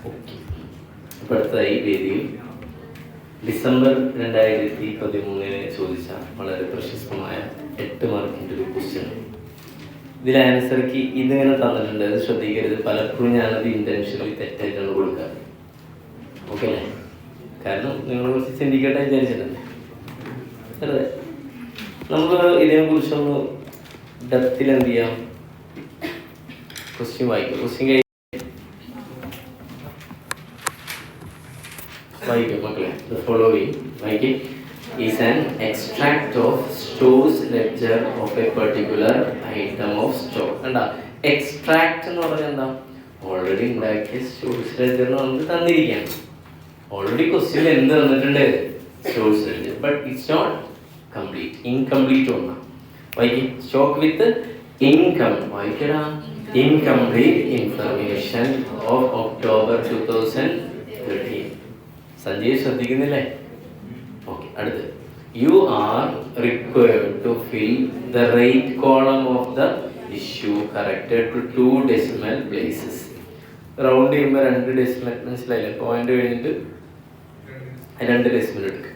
Okay. അപ്പോൾ അടുത്തതായി വേദിയിൽ ഡിസംബർ 2013 ചോദിച്ച വളരെ പ്രശസ്തമായ 8 മാർക്കിൻ്റെ ഒരു ക്വസ്റ്റ്യൻ. ഇതിൽ ആൻസർക്ക് ഇതിങ്ങനെ തന്നിട്ടുണ്ട്, അത് ശ്രദ്ധിക്കരുത്. പലപ്പോഴും ഞാനത് ഇൻറ്റൻഷനലി തെറ്റായിട്ടാണ് കൊടുക്കാറ്. ഓക്കെ അല്ലേ? കാരണം നിങ്ങളെ കുറിച്ച് ചിന്തിക്കട്ടെ വിചാരിച്ചിട്ടുണ്ട്. അതെ, നമുക്ക് ഇതിനെക്കുറിച്ചൊന്ന് ഡെപ്തിൽ എന്ത് ചെയ്യാം, ക്വസ്റ്റ്യൻ വായിക്കും. ക്വസ്റ്റ്യൻ വായിക്കും മക്കളെ. The following വായിക്കും is an extract of store's ledger of a particular item of stock. കണ്ടാ, എക്സ്ട്രാക്ട് എന്ന് പറഞ്ഞാൽ എന്താ? ഓൾറെഡി ഉണ്ടാക്കിയ സ്റ്റോഴ്സ് ലെഡ്ജർ നമുക്ക് തന്നിരിക്കുകയാണ്. ഓൾറെഡി ക്വസ്റ്റ്യൻ എന്ത് തന്നിട്ടുണ്ട്? Stores ledger. But it's not complete, incomplete ഒന്നാ. വായിക്കും സ്റ്റോക്ക് വിത്ത് ഇൻകം. വായിക്കടാ, incomplete information of October 2013. Sanjay ശ്രദ്ധിക്കുന്നില്ലേ? ഓക്കെ. അടുത്ത്, you are required to fill the rate column of the issue corrected to 2 decimal places. Round ചെയ്യുമ്പോൾ 2 decimal, മനസ്സിലായില്ലേ? Point കഴിഞ്ഞിട്ട് 2 decimal എടുക്കുക.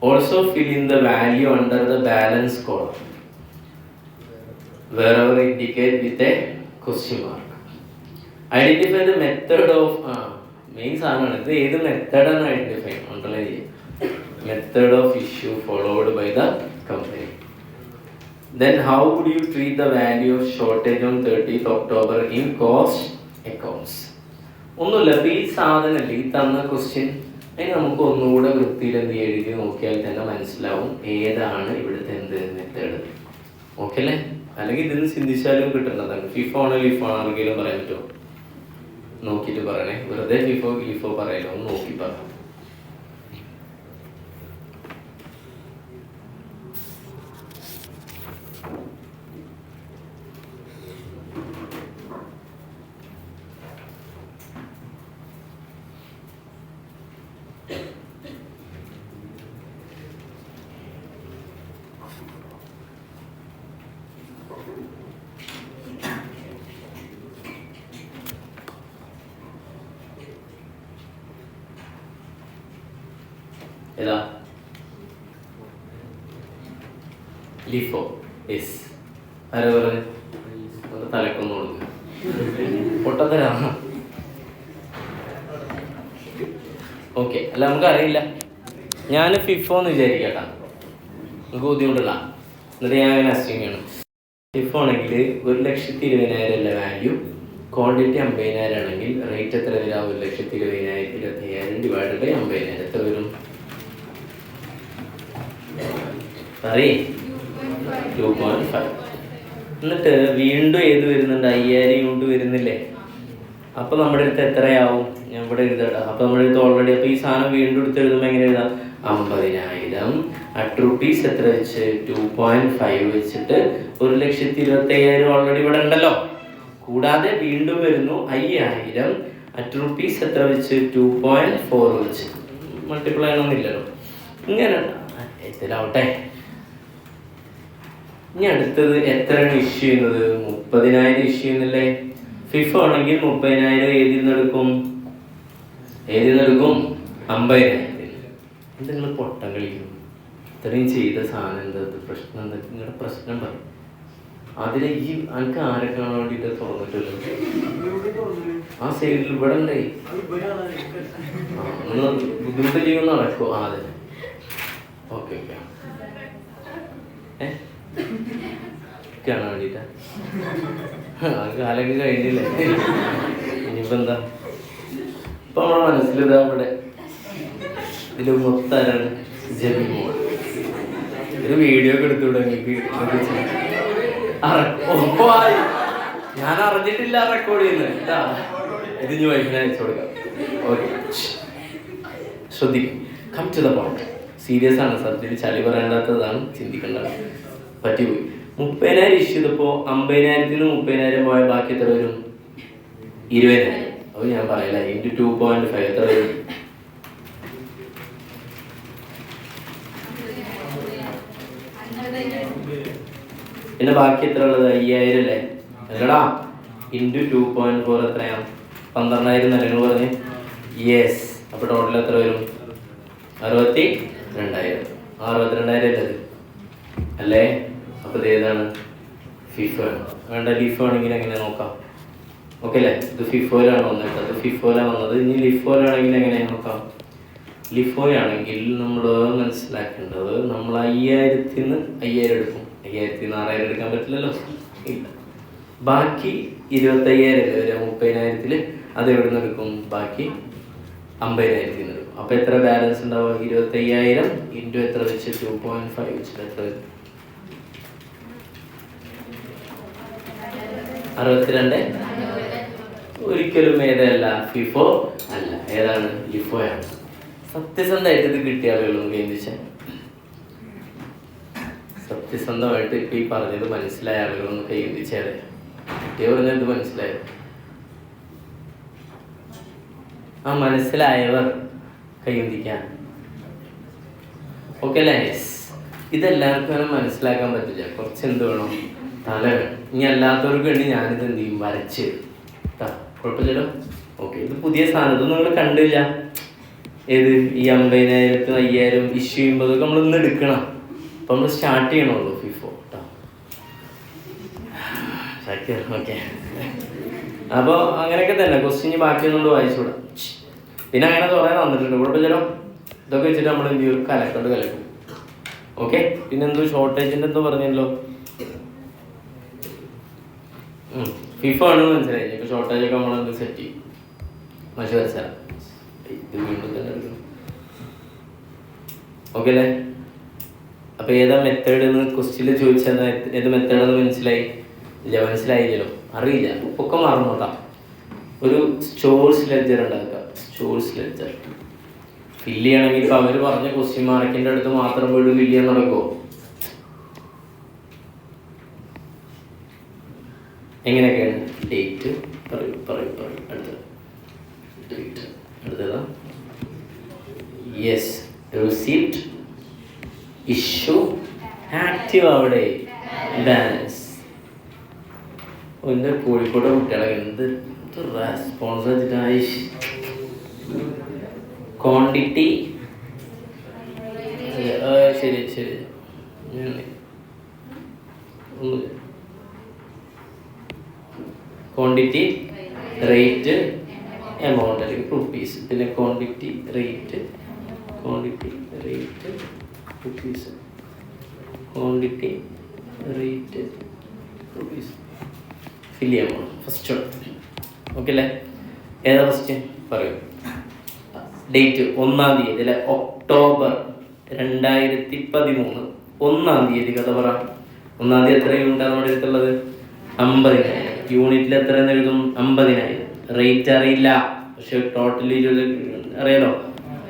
Also fill in the value under the balance column wherever indicate with a question mark. Identify the method of main സാധനമാണ് ഇത്. ഏത് മെത്തേഡാണ് identify underline ചെയ്യുക. Method of issue followed by the company. Then how would you treat the value of shortage on 30th October in cost accounts? ഒന്നുമില്ല. അപ്പോൾ ഈ സാധനമല്ല ഈ തന്ന ക്വസ്റ്റ്യൻ, അതിന് നമുക്ക് ഒന്നുകൂടെ വൃത്തിയിൽ എന്ത് എഴുതി നോക്കിയാൽ തന്നെ മനസ്സിലാവും ഏതാണ് ഇവിടുത്തെ എന്ത് മെത്തേഡ്. ഓക്കെ അല്ലേ? അല്ലെങ്കിൽ ഇതിന് ചിന്തിച്ചാലും കിട്ടേണ്ടതാണ്. ഫിഫോ ആണോ ലിഫോ ആണോ ആർക്കെങ്കിലും പറയാൻ പറ്റുമോ? നോക്കിയിട്ട് പറയണേ. വെറുതെ ഫിഫോ ലിഫോ പറയല്ലോ, ഒന്ന് നോക്കി പറ. ഏതാ? ലിഫോ. യെസ്. ആരാ പറഞ്ഞത്? തലക്കൊന്നു കൊടുക്കുക. പൊട്ടത്തരാണ്. ഓക്കെ. അല്ല, നമുക്കറിയില്ല. ഞാൻ ഫിഫോ എന്ന് വിചാരിക്കട്ടാ, നമുക്ക് ബുദ്ധിമുട്ടുള്ള. എന്നിട്ട് ഞാൻ അങ്ങനെ അസ്യൂം ചെയ്യണം. ഫിഫോ ആണെങ്കിൽ 1,20,000 അല്ല വാല്യൂ, ക്വാണ്ടിറ്റി 50,000 ആണെങ്കിൽ റേറ്റ് എത്ര വരാം? 1,20,000 25,000 ഡിവൈഡഡ് ബൈ 50,000 എത്ര വരും? 2.5. എന്നിട്ട് വീണ്ടും ഏത് വരുന്നുണ്ട്? 5,000 യൂണിറ്റ് വരുന്നില്ലേ? അപ്പോൾ നമ്മുടെ അടുത്ത് എത്രയാവും? ഞാൻ ഇവിടെ എഴുതട്ടെ. അപ്പോൾ നമ്മുടെ അടുത്ത് ഓൾറെഡി, അപ്പോൾ ഈ സാധനം വീണ്ടും എടുത്ത് എഴുതുമ്പോൾ എങ്ങനെ എഴുതാം? 50,000 അറ്റ് റുപ്പീസ് എത്ര വെച്ച്? 2.5 വെച്ചിട്ട് 1,25,000 ഓൾറെഡി ഇവിടെ ഉണ്ടല്ലോ. കൂടാതെ വീണ്ടും വരുന്നു 5,000 അറ്റ് റുപ്പീസ് എത്ര വെച്ച്? 2.4 വെച്ച്. മൾട്ടിപ്ലൈ ആണെന്നില്ലല്ലോ. ഇങ്ങനെ എത്തിലാവട്ടെ. ഇനി അടുത്തത് എത്രയാണ് ഇഷ്യൂ ചെയ്യുന്നത്? 30,000 ഇഷ്യൂ ചെയ്യുന്നില്ലേ? ഫിഫോ ആണെങ്കിൽ 30,000 ഏതിൽ നിന്നെടുക്കും? 50,000. എന്തെങ്കിലും പൊട്ടം കളിക്കും. ഇത്രയും ചെയ്ത സാധനം എന്താ പ്രശ്നം? എന്താ നിങ്ങളുടെ പ്രശ്നം പറയും. അതിലെ ഈ എനിക്ക് ആരെ കാണാൻ വേണ്ടിയിട്ട് തുറന്നിട്ടില്ല. ആ സൈഡിൽ ഇവിടെ ഉണ്ടേ. ഒന്ന് ബുദ്ധിമുട്ട് ചെയ്യുമെന്ന് നടക്കുമോ? അതെ. Okay okay. കാണാൻ വേണ്ടിയിട്ടാ? കാലൊക്കെ കഴിഞ്ഞില്ലേ? ഇനിയിപ്പോൾ എന്താ? ഇപ്പം നമ്മുടെ മനസ്സിലിതാ ഇവിടെ ഇതിൽ മൊത്തമാണ് ജമിമോൾ. ഒരു വീഡിയോ ഒക്കെ എടുത്തുവിടെ എനിക്ക്. ഞാൻ അറിഞ്ഞിട്ടില്ല റെക്കോർഡ് ചെയ്യുന്നത്. ഇത് ഇനി വൈകിട്ട് അയച്ചു കൊടുക്കാം. ഓക്കെ, ശ്രദ്ധിക്കും. Come to the point. Serious ആണ് സബ്ജക്റ്റ്. ചളി പറയേണ്ടാത്തതാണ്, ചിന്തിക്കേണ്ടത്. പറ്റിപ്പോയി. 30,000 ഇഷ്യൂ ചെയ്തപ്പോൾ 50,000 30,000 പോയ ബാക്കി എത്ര വരും? 20,000. അപ്പോൾ ഞാൻ പറയില്ല, ഇൻറ്റു 2.5 എത്ര വരും? പിന്നെ ബാക്കി എത്ര ഉള്ളത്? 5,000 അല്ലേ? അല്ലടാ, ഇൻറ്റു 2.4 എത്രയാണ്? 12,000 നിങ്ങൾ പറഞ്ഞ് യെസ്. അപ്പോൾ ടോട്ടൽ എത്ര വരും? 62,000. 62,000 അല്ലേ അല്ലേ? അപ്പോൾ ഇത് ഏതാണ്? ഫിഫോ ആണ്. വേണ്ട ലിഫോ ആണെങ്കിൽ എങ്ങനെ നോക്കാം? ഓക്കെ അല്ലേ? ഇത് ഫിഫോയിലാണ് വന്നിട്ട്, അത് ഫിഫോയിലാണ് വന്നത്. ഇനി ലിഫോയിലാണെങ്കിൽ എങ്ങനെയാണ് നോക്കാം? ലിഫോയാണെങ്കിൽ നമ്മൾ മനസ്സിലാക്കേണ്ടത്, നമ്മൾ 5,000 നിന്ന് 5,000 എടുക്കും. 5,000 നിന്ന് 6,000 എടുക്കാൻ പറ്റില്ലല്ലോ, ഇല്ല. ബാക്കി 25,000 വരെ 30,000 അത് എവിടെ നിന്ന് എടുക്കും? ബാക്കി 50,000 നിന്ന് എടുക്കും. അപ്പോൾ എത്ര ബാലൻസ് ഉണ്ടാവുക? 25,000 ഇൻറ്റു എത്ര വെച്ച്? 2.5 വെച്ചിട്ട് എത്ര വരും? 62. ഒരിക്കലും ഏതല്ല, ഫിഫോ അല്ല. ഏതാണ്? ലിഫോയാണ്. സത്യസന്ധമായിട്ട് ഇത് കിട്ടിയ ആളുകളും കേന്ദ്രിച്ചാൽ, സത്യസന്ധമായിട്ട് ഇപ്പം ഈ പറഞ്ഞത് മനസ്സിലായ ആളുകളൊന്ന് കേന്ദ്രിച്ചാൽ, കുട്ടിയെ പറഞ്ഞത് മനസ്സിലായത്, ആ മനസ്സിലായവർ കൈവന്തിക്കാൻ. ഓക്കെ അല്ലേ? ഇതെല്ലാവർക്കും അങ്ങനെ മനസ്സിലാക്കാൻ പറ്റില്ല. കുറച്ച് എന്ത് വേണം? തല വേണം. ഇനി അല്ലാത്തവർക്ക് വേണ്ടി ഞാനിത് എന്ത് ചെയ്യും? വരച്ച് കുഴപ്പമില്ലല്ലോ. ഓക്കെ, ഇത് പുതിയ സാധനം, ഇതൊന്നും നിങ്ങൾ കണ്ടില്ല. ഏത് ഈ 50,000 5,000 ഇഷ്യൂ ചെയ്യുമ്പോഴൊക്കെ നമ്മൾ ഇന്ന് എടുക്കണം. അപ്പം നമ്മൾ സ്റ്റാർട്ട് ചെയ്യണമല്ലോ ഫിഫോ കേട്ടോ. ഓക്കെ, അപ്പോൾ അങ്ങനെയൊക്കെ തന്നെ ക്വസ്റ്റ്യൻ ബാക്കിയൊന്നുകൊണ്ട് വായിച്ചുകൂടാം. പിന്നെ അങ്ങനെ കുറേ തന്നിട്ടുണ്ട്, കുഴപ്പമില്ലല്ലോ. ഇതൊക്കെ വെച്ചിട്ട് നമ്മൾ എന്ത് ചെയ്യും? കലക്കും. ഓക്കെ, പിന്നെ എന്തോ ഷോർട്ടേജിൻ്റെ എന്തോ പറഞ്ഞല്ലോ, ഫിഫോ ആണെന്ന് മനസ്സിലായി. ഇപ്പോൾ ഷോർട്ടേജൊക്കെ നമ്മളെന്ത് സെറ്റ് ചെയ്യും? മഷി വരച്ചാൽ ഇത് വീണ്ടും തന്നെ എടുക്കണം. ഓക്കെ അല്ലേ? അപ്പോൾ ഏതാ മെത്തേഡ് എന്ന് ക്വസ്റ്റ്യനിൽ ചോദിച്ചാൽ ഏത് മെത്തേഡെന്ന് മനസ്സിലായി ഇല്ല? മനസ്സിലായില്ലല്ലോ, അറിയില്ല, ഒക്കെ മറന്നോട്ടാ. ഒരു സ്റ്റോഴ്സ് ലെഡ്ജർ ഉണ്ടാക്കുക. സ്റ്റോഴ്സ് ലെഡ്ജർ ഫില്ല് ചെയ്യണമെങ്കിൽ ഇപ്പോൾ അവർ പറഞ്ഞ ക്വസ്റ്റ്യൻ മാർക്കിൻ്റെ അടുത്ത് മാത്രം പോയിട്ട് ഫില്ല് ചെയ്യാൻ നടക്കുമോ? എങ്ങനെയൊക്കെയാണ്? ഡേറ്റ് പറയും അടുത്തത് ഡേറ്റ്, അടുത്തതാ യെസ്, റിസീപ്റ്റ്, ഇഷ്യൂ, ആക്റ്റീവ്, അവിടെ ബാലൻസ്. എൻ്റെ കോഴിക്കോട്ടെ കുട്ടികളെ എന്ത് റെസ്പോൺസ് വെച്ചിട്ടായി. ക്വാണ്ടിറ്റി, ശരി ക്വാണ്ടിറ്റി, റേറ്റ്, എമൗണ്ട് അല്ലെങ്കിൽ റുപ്പീസ്. പിന്നെ quantity rate rupees, quantity rate rupees fill ചെയ്യാൻ പോകണം. ഫസ്റ്റ് ഓക്കെ അല്ലേ? ഏതാ ഫസ്റ്റ് പറയൂ? ഡേറ്റ് 1-ാം തീയതി അല്ലെ? ഒക്ടോബർ 2013 1-ാം തീയതി. കഥ പറ. 1-ാം തീയതി എത്ര യൂണിറ്റാണ് നമ്മുടെ അടുത്തുള്ളത്? 50,000. യൂണിറ്റിൽ എത്ര എഴുതും? 50,000. റേറ്റ് അറിയില്ല, പക്ഷെ ടോട്ടലി അറിയാലോ.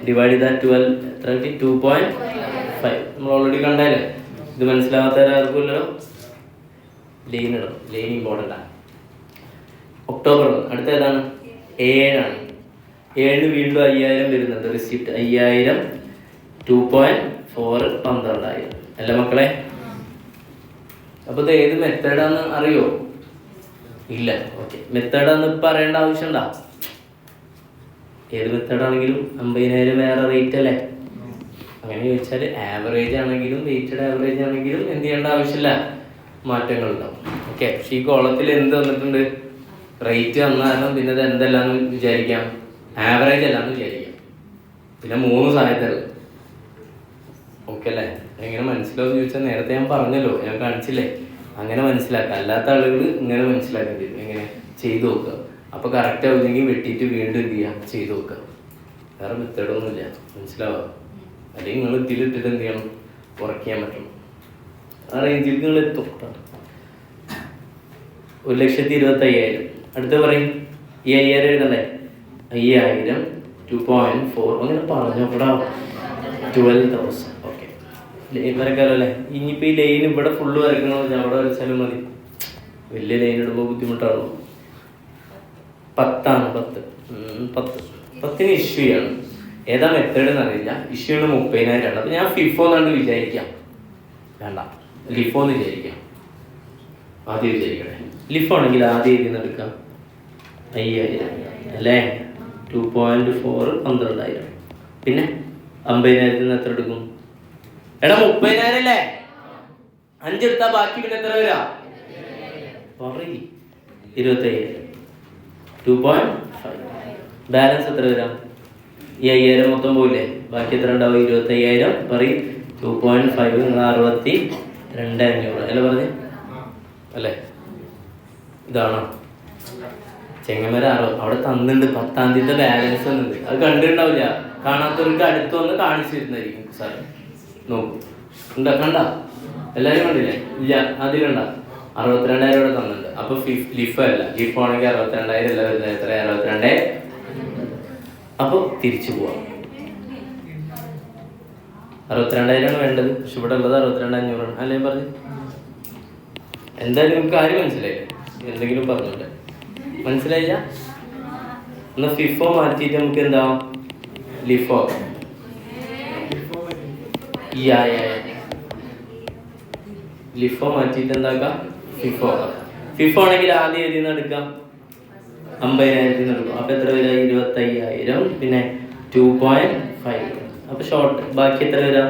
ഡിവൈഡ് ചെയ്താൽ 12 എത്ര കിട്ടി? 2.5. നമ്മൾ ഓൾറെഡി കണ്ടാലേ. ഇത് മനസ്സിലാവാത്തവരാർക്കും ഇല്ലല്ലോ. ലൈൻ ഇടണം, ലൈൻ ഇമ്പോർട്ടൻ്റാണ്. ഒക്ടോബർ. അടുത്ത ഏതാണ്? 7 7 വീണ്ടും 5,000 വരുന്നുണ്ട്. റിസിപ്റ്റ് 5,000, 2.4 12,000 അല്ല മക്കളെ? അപ്പോൾ ഇത് ഏത് മെത്തേഡാന്ന് അറിയോ? ഇല്ല. ഓക്കെ, മെത്തേഡാന്ന് ഇപ്പം അറിയേണ്ട ആവശ്യമുണ്ടോ? ഏത് മെത്തേഡാണെങ്കിലും 50,000 വേറെ റേറ്റ് അല്ലേ? അങ്ങനെ ചോദിച്ചാൽ ആവറേജ് ആണെങ്കിലും വെയ്റ്റഡ് ആവറേജ് ആണെങ്കിലും എന്ത് ചെയ്യേണ്ട ആവശ്യമില്ല, മാറ്റങ്ങളുണ്ടാവും. ഓക്കെ, പക്ഷേ ഈ കോളത്തിൽ എന്ത് വന്നിട്ടുണ്ട്? റേറ്റ് വന്ന കാരണം പിന്നെ ഇത് എന്തെല്ലാന്ന് വിചാരിക്കാം? ആവറേജ് അല്ലാന്ന് വിചാരിക്കാം. പിന്നെ 3 സാധ്യതകൾ. ഓക്കെ അല്ലേ? എങ്ങനെ മനസ്സിലാവും ചോദിച്ചാൽ നേരത്തെ ഞാൻ പറഞ്ഞല്ലോ, ഞാൻ കാണിച്ചില്ലേ? അങ്ങനെ മനസ്സിലാക്കുക. അല്ലാത്ത ആളുകൾ ഇങ്ങനെ മനസ്സിലാക്കേണ്ടി വരും. എങ്ങനെ ചെയ്തു നോക്കുക. അപ്പോൾ കറക്റ്റ് ആവുന്നെങ്കിൽ വെട്ടിയിട്ട് വീണ്ടും എന്ത് ചെയ്യാം? ചെയ്തു നോക്കുക. വേറെ മെത്തേഡൊന്നുമില്ല, മനസ്സിലാവുക. അല്ലെങ്കിൽ നിങ്ങൾ ഇതിലിട്ടിട്ട് എന്ത് ചെയ്യണം? കുറയ്ക്കാൻ പറ്റണം. ആ റേഞ്ചിൽ നിങ്ങൾ എത്തും. 1,25,000. അടുത്ത പറയും. ഈ 5,000 എഴുതണ്ടേ? 5,000, 2.4 അങ്ങനെ പറഞ്ഞോടാ. 12,000. ഓക്കെ, ലൈൻ വരക്കാലോ അല്ലേ? ഇനിയിപ്പോൾ ഈ ലൈൻ ഇവിടെ ഫുള്ള് വരക്കണമെന്ന് വെച്ചാൽ അവിടെ വരച്ചാലും മതി. വലിയ ലൈൻ ഇടുമ്പോൾ ബുദ്ധിമുട്ടാണോ? 10 10 ഇഷ്യൂ ചെയ്യണം. ഏതാ മെത്തേഡ് എന്നറിയില്ല. ഇഷ്യൂ ആണ് 30,000. അപ്പോൾ ഞാൻ ഫിഫോ എന്നാണ്ട് വിചാരിക്കാം. വേണ്ട, ലിഫോ എന്ന് വിചാരിക്കാം. ആദ്യം വിചാരിക്കണേ. ലിഫോ ആണെങ്കിൽ ആദ്യം എഴുതി എടുക്കാം. 5000 അല്ലേ? 2.4 12,000. പിന്നെ 50,000 എത്ര എടുക്കും? എടാ 30,000 അല്ലേ? 5 എടുത്താൽ ബാക്കി പിന്നെ എത്ര വരാ? 25,000. 2.5. ബാലൻസ് എത്ര വരാം? ഈ 5,000 മൊത്തം പോയില്ലേ? ബാക്കി എത്ര ഉണ്ടാവും? 25,000 പറയും. 2.5 62,500 അല്ലേ പറഞ്ഞ്? അല്ലേ? ഇതാണോ ചെങ്ങമര? അവിടെ തന്നിട്ടുണ്ട് 10-ാം തീയതി ബാലൻസ് തന്നിട്ടുണ്ട്. അത് കണ്ടിട്ടുണ്ടാവില്ല. കാണാത്തവർക്ക് അടുത്ത് വന്ന് കാണിച്ചു തരുന്നതായിരിക്കും സാർ. നോക്കൂ, ഉണ്ടോ? കണ്ട എല്ലാവരും കണ്ടില്ലേ? ഇല്ല, അതിലുണ്ട 62,000 ഇവിടെ തന്നിട്ടുണ്ട്. അപ്പൊ ലിഫ് അല്ല, ലിഫ് ആണെങ്കിൽ 62,000 അല്ല വരുന്നത്. എത്ര? 62. അപ്പൊ തിരിച്ചു പോവാം. 62,000 വേണ്ടത്. പക്ഷെ ഇവിടെ ഉള്ളത് 62,500 അല്ലേ പറഞ്ഞു? എന്തായാലും നിങ്ങൾക്ക് കാര്യം മനസ്സിലായില്ലേ? എന്തെങ്കിലും പറഞ്ഞോട്ടെ? മനസ്സിലായില്ല? എന്നാ ഫിഫോ മാറ്റിയിട്ട് നമുക്ക് എന്താ ലിഫോ? ലിഫോ മാറ്റിയിട്ട് എന്താക്കാം? ഫിഫോ. ഫിഫോ ആണെങ്കിൽ ആദ്യം ഏതിൽ നിന്ന് എടുക്കാം? 50,000 എടുക്കും. അപ്പൊ എത്ര വരാ? 25,000. പിന്നെ 2.5. അപ്പൊ ഷോർട്ട് ബാക്കി എത്ര വരാം?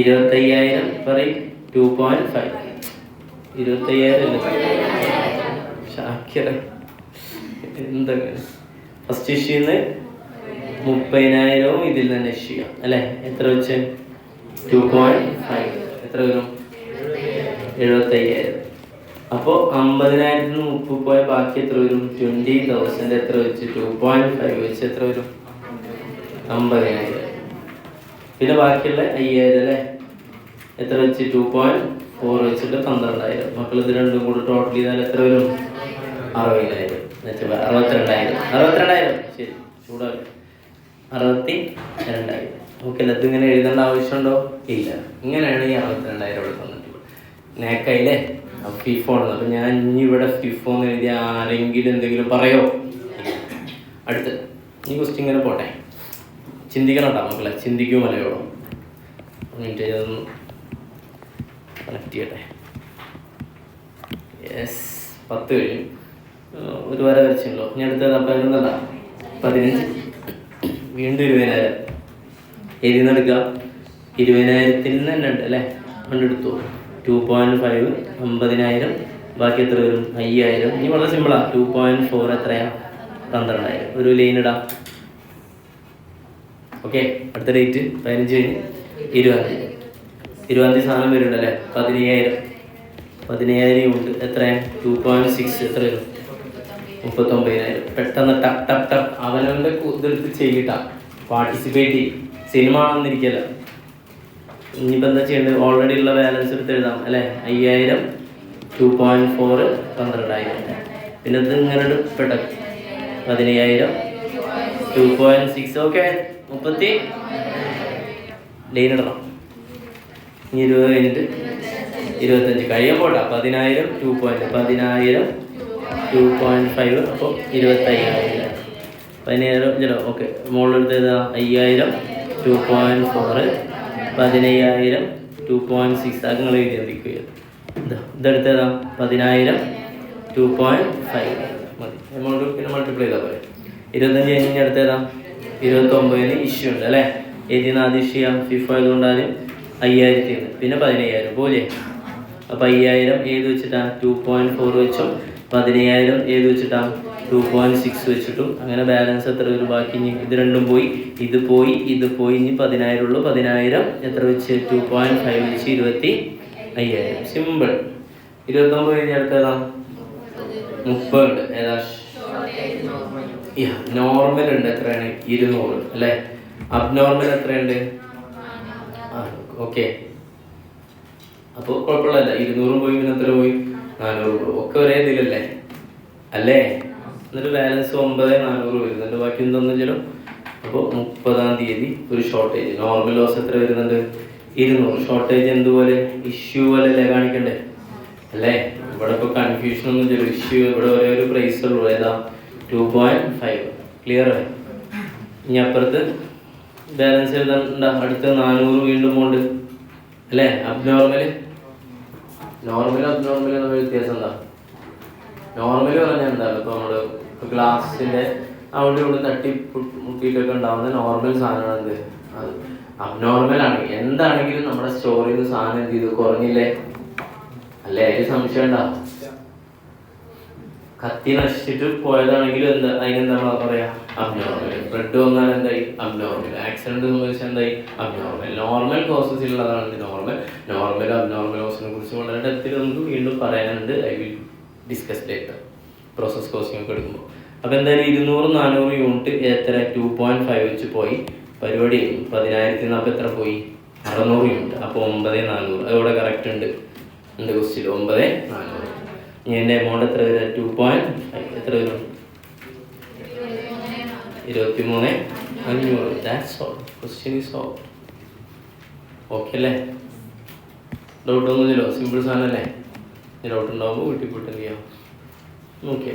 25,000 പറയും. 2.5. 25,000 ഷാക്കിറ എന്തെങ്കിലും ഫസ്റ്റ് ഇഷ്യൂന്ന് 30,000 ഇതിൽ തന്നെ ഇഷ്യൂ ചെയ്യാം അല്ലേ? എത്ര വെച്ച്? 2.5. എത്ര വരും? 75,000. അപ്പോൾ 50,000 30 പോയാൽ ബാക്കി എത്ര വരും? 20,000. എത്ര വെച്ച്? 2.5 വെച്ച് എത്ര വരും? 50,000. പിന്നെ ബാക്കിയുള്ള 5,000 അല്ലേ? എത്ര വെച്ച്? 2.4 വെച്ചിട്ട് 12,000. മക്കൾ ഇത് രണ്ടും കൂടി ടോട്ടൽ ചെയ്താൽ എത്ര വരും? 60,000. 62,000. ശരി, ചൂടാവില്ല. 62,000. ഓക്കെ അല്ല? ഇതിങ്ങനെ എഴുതേണ്ട ആവശ്യമുണ്ടോ? ഇല്ല. ഇങ്ങനെയാണ് ഈ 62,000 ഇവിടെ തന്നിട്ടുള്ളത്. നേക്കായില്ലേ? ഫിഫോ ആണ്. അപ്പൊ ഞാൻ ഇനി ഇവിടെ ഫിഫോ എന്ന് എഴുതിയ ആരെങ്കിലും എന്തെങ്കിലും പറയോ? അടുത്ത് ഈ ക്വസ്റ്റ്യൻ ഇങ്ങനെ പോട്ടെ. ചിന്തിക്കണം കേട്ടോ മക്കളെ. ചിന്തിക്കൂ മലയോളം. മിനിറ്റ് ഇതൊന്ന് കണക്ട് ചെയ്യട്ടെ. യെസ്, 10 കഴിഞ്ഞു. ഒരു വര വരച്ചുണ്ടോ? ഇനി അടുത്തത് അപ്പം 15. വീണ്ടും 20,000. ഏതിൽ നിന്ന് എടുക്കാം? 20,000 തന്നെ ഉണ്ട് അല്ലേ? കണ്ടെടുത്തു. 2.5 50,000. ബാക്കി എത്ര വരും? 5,000. ഇനി വളരെ സിമ്പിളാ. 2.4 എത്രയാ? 12,000. ഒരു ലൈൻ ഇടാം. ഓക്കെ, അടുത്ത ഡേറ്റ് 15 കഴിഞ്ഞ് 20 സാധനം വരുന്നുണ്ടല്ലേ? 15,000 ഉണ്ട്. എത്രയാണ്? 2.6. എത്ര വരും? 39,000. പെട്ടെന്ന് ടപ്പ് ടപ്പ് ടപ്പ് അവനവൻ്റെ ഇതെടുത്ത് ചെയ്യട്ട. പാർട്ടിസിപ്പേറ്റ് ചെയ്യും. സിനിമ ആണെന്നിരിക്കല്ല. ഇനിയിപ്പോൾ എന്താ ചെയ്യേണ്ടത്? ഓൾറെഡി ഉള്ള ബാലൻസ് എടുത്ത് എഴുതാം അല്ലേ? 5,000 2.4 12,000. പിന്നെ ഇത് ഇങ്ങനെ പെട്ടെന്ന് 15,000 2.6. ഓക്കെ, 30 ലൈൻ ഇടണം. ഇനി 20 കഴിഞ്ഞിട്ട് 25 കഴിയാൻ പോട്ടെ. 10,000 15,000 2.5. അപ്പോൾ 25,000. 15,000 ഓക്കെ. മുകളിലെടുത്ത് ഏതാ? 5,000 2.4 15,000 2.6. അത് നിങ്ങൾ എഴുതിയിരിക്കുക. ഇതെടുത്തേതാ? 10,000 2.5 മതി. എമൗണ്ട് പിന്നെ മൾട്ടിപ്ലൈ ചെയ്താൽ പോലെ. 25 കഴിഞ്ഞ് അടുത്തേതാ? 29 ഇഷ്യൂ ഉണ്ട് അല്ലേ? ഏതിന് ആദ്യം ഇഷ്യൂ ചെയ്യാം? ഫിഫോ ആയതുകൊണ്ടാണ് 5,000 പിന്നെ 15,000 പോലെ. അപ്പോൾ 5,000 ഏത് വെച്ചിട്ടാണ്? 2.4 വെച്ചും 15,000 ഏത് വെച്ചിട്ടാണ്? 2.6 വെച്ചിട്ടും. അങ്ങനെ ബാലൻസ് എത്ര വരും? ബാക്കി ഇനി ഇത് രണ്ടും പോയി, ഇത് പോയി, ഇത് പോയി. ഇനി 10,000 ഉള്ളൂ. 10,000 എത്ര വെച്ച്? 2.5 വെച്ച് 25,000. സിമ്പിൾ. 29 കഴിഞ്ഞ് അടുത്തേതാ? 30 ഉണ്ട്. ഏതാ? നോർമൽ ഉണ്ട്. എത്രയാണ്? 200 അല്ലേ? അബ്നോർമൽ എത്രയുണ്ട്? ഓക്കെ, അപ്പോൾ കുഴപ്പമില്ല. 200 പോയി. പിന്നെ എത്ര പോയി? 400. ഒക്കെ ഒരേ ഇതിലല്ലേ അല്ലേ? എന്നിട്ട് ബാലൻസ് 9,400 വരുന്നുണ്ട്. ബാക്കി എന്തൊന്നുമില്ലല്ലോ. അപ്പോൾ 30-ാം തീയതി ഒരു ഷോർട്ടേജ്. നോർമൽ ലോസ് എത്ര വരുന്നുണ്ട്? 200. ഷോർട്ടേജ് എന്തുപോലെ? ഇഷ്യൂ പോലെ അല്ലേ കാണിക്കണ്ടേ അല്ലേ? ഇവിടെ ഇപ്പോൾ കൺഫ്യൂഷൻ ഒന്നും ഇല്ല. ഇഷ്യൂ ഇവിടെ ഒരേ ഒരു പ്രൈസ് ഉള്ളൂ. ഏതാ? 2.5. ക്ലിയർ ആയി? ഇനി അപ്പുറത്ത് ബാലൻസ് എഴുതാനുണ്ടാ? അടുത്ത 400 വീണ്ടും ഉണ്ട് അല്ലേ? അബ്നോർമൽ അബ്നോർമൽ തമ്മിൽ വ്യത്യാസം എന്താ? നോർമൽ പറഞ്ഞാൽ എന്താണ്? ഇപ്പോൾ നമ്മൾ ഇപ്പോൾ ഗ്ലാസിൻ്റെ അവിടെ ഇവിടെ തട്ടി മുട്ടിയിട്ടൊക്കെ ഉണ്ടാവുന്ന നോർമൽ സാധനമാണ് എന്ത്, അത് അബ്നോർമലാണ്. എന്താണെങ്കിലും നമ്മുടെ സ്റ്റോറിൽ നിന്ന് സാധനം എന്ത് ചെയ്തു, കുറഞ്ഞില്ലേ? അല്ലേ? അതിൽ സംശയം ഉണ്ടാവും. കത്തി നശിച്ചിട്ട് പോയതാണെങ്കിലും എന്താ, അതിനെന്താ പറയാ, അബ്നോർമൽ. ബ്ലഡ് വന്നാൽ എന്തായി, അബ്നോർമൽ. ആക്സിഡന്റ് സംബന്ധിച്ച് എന്തായി, അബ്നോർമൽ. നോർമൽ പ്രോസസ്സിലുള്ളതാണ് നോർമൽ. നോർമൽ അബ്നോർമൽ കോഴ്സിനെ കുറിച്ച് വളരെ ഡെപ്തിൽ നമുക്ക് വീണ്ടും പറയാനുണ്ട്. I will discuss later process coursing ഒക്കെ എടുക്കുമ്പോൾ. അപ്പോൾ എന്തായാലും 200-400 യൂണിറ്റ് എത്ര 2.5 വെച്ച് പോയി. പരിപാടി 10,000 അപ്പോൾ എത്ര പോയി, 600 യൂണിറ്റ്. അപ്പോൾ 9,400. അതോടെ കറക്റ്റ് ഉണ്ട് ക്വസ്റ്റ്യൻ 9,400. ഇനി എൻ്റെ എമൗണ്ട് എത്ര വരിക, 2.5 എത്ര വരും, 23,500. That's all. Question is solve. Okay അല്ലേ? ഡൗട്ടൊന്നുമില്ലല്ലോ? സിമ്പിൾ സാധനം അല്ലേ? ഡൗട്ട് ഉണ്ടാകുമ്പോൾ വീട്ടിൽ പോയിട്ട് എന്ത് ചെയ്യാം, ഓക്കെ.